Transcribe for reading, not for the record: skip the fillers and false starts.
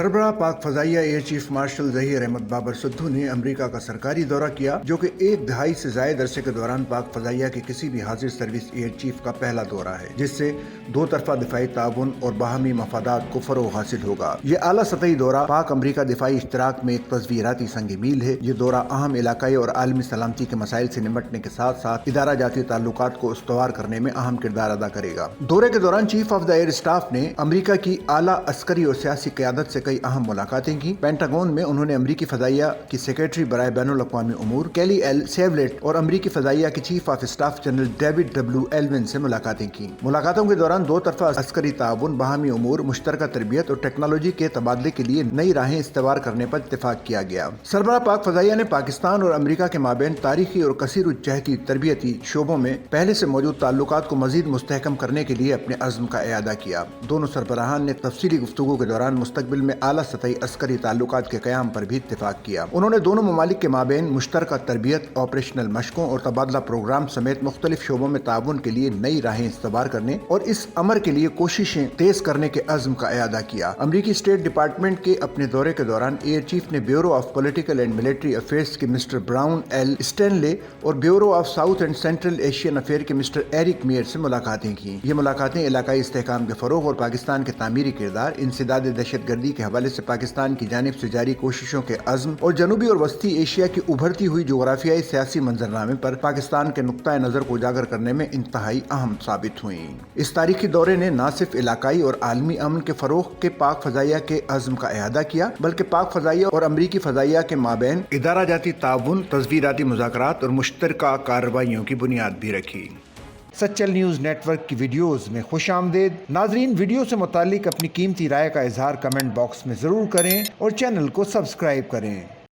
सरबराह पाक फजाइया air chief marshal Zaheer Ahmed Babar Sidhu ने America का सरकारी दौरा किया, जो कि एक दहाई से ज़ायद अरसे के दौरान पाक फजाइया के किसी भी हाजिर सर्विस एयर चीफ का पहला दौरा है, जिससे दो तरफा दिफाई ताउन और बाहमी मफादात को फरोग हासिल होगा। ये आला सतही दौरा पाक अमरीका दिफाई इश्तराक में एक तस्वीराती संग मील है। ये दौरा अहम इलाकाई और आलमी सलामती के मसाइल से निपटने के साथ साथ इदारा जाती ताल्लुकात को उस्तवार करने में अहम किरदार अदा करेगा। दौरे के दौरान chief of the air staff ने अमरीका की आला अस्करी और सियासी क़यादत से कई अहम मुलाकातें की। पेंटागन में उन्होंने अमरीकी फजाइया की सेक्रेटरी बराए बैनुल अक़वामी उमूर कैली एल सेवलेट और अमरीकी फजाइया के chief of staff general David W Allvin से मुलाकातें की। मुलाकातों के दौरान दो तरफा अस्करी ताउन, बाहमी उमूर, मुश्तरका तरबियत और टेक्नोलॉजी के तबादले के लिए नई राहें इस्तवार करने पर इत्तेफाक किया गया। सरबराह पाक फजाइया ने पाकिस्तान और अमरीका के माबैन तारीखी और कसीरुज्जहती तरबियती शोबों में पहले से मौजूद ताल्लुकात को मजीद मुस्तहकम करने के लिए अपने अज़्म का इआदा किया। दोनों सरबराहान ने तफसीली गुफ्तगू के दौरान मुस्तकबिल में आला सतही अस्करी ताल्लुकात के क़याम पर भी इत्तेफाक किया। उन्होंने दोनों ममालिक के माबैन मुश्तरका तरबियत, ऑपरेशनल मशकों और तबादला प्रोग्राम समेत मुख्तलिफ शोबों में ताउन के लिए नई राहें इस्तवार करने और इस अमर के लिए कोशिशें तेज करने के अज़्म का इआदा किया। अमरीकी स्टेट डिपार्टमेंट के अपने दौरे के दौरान एयर चीफ ने bureau of political and military affairs के मिस्टर ब्राउन एल स्टैनले और bureau of south and central Asian affair के मिस्टर एरिक मेयर से मुलाकातें की। ये मुलाकातें इलाकाई इस्तेहकाम के फरोग और पाकिस्तान के तामीरी किरदार, इंसदाद दहशतगर्दी के हवाले से पाकिस्तान की जानिब से जारी कोशिशों के अज़्म और जनूबी और वस्ती एशिया की उभरती हुई जोग्राफियाई सियासी मंजरनामे पर पाकिस्तान के नुक्ता नज़र को उजागर करने में इंतहाई अहम साबित हुई। इस तारीखी दौरे ने न सिर्फ इलाकाई और आलमी अमन के फरोग के पाक फजाइया के अज़्म का इआदा किया, बल्कि पाक फजाइया और अमरीकी फजाइया के माबैन इदारा जाती ताउन, तस्वीराती मुज़ाकरात और मुश्तरका कार्रवाइयों की बुनियाद भी रखी। सच्चल न्यूज़ नेटवर्क की वीडियोज़ में खुश आमदेद। नाजरीन, वीडियो से मुताल्लिक अपनी कीमती राय का इजहार कमेंट बॉक्स में ज़रूर करें और चैनल को सब्सक्राइब करें।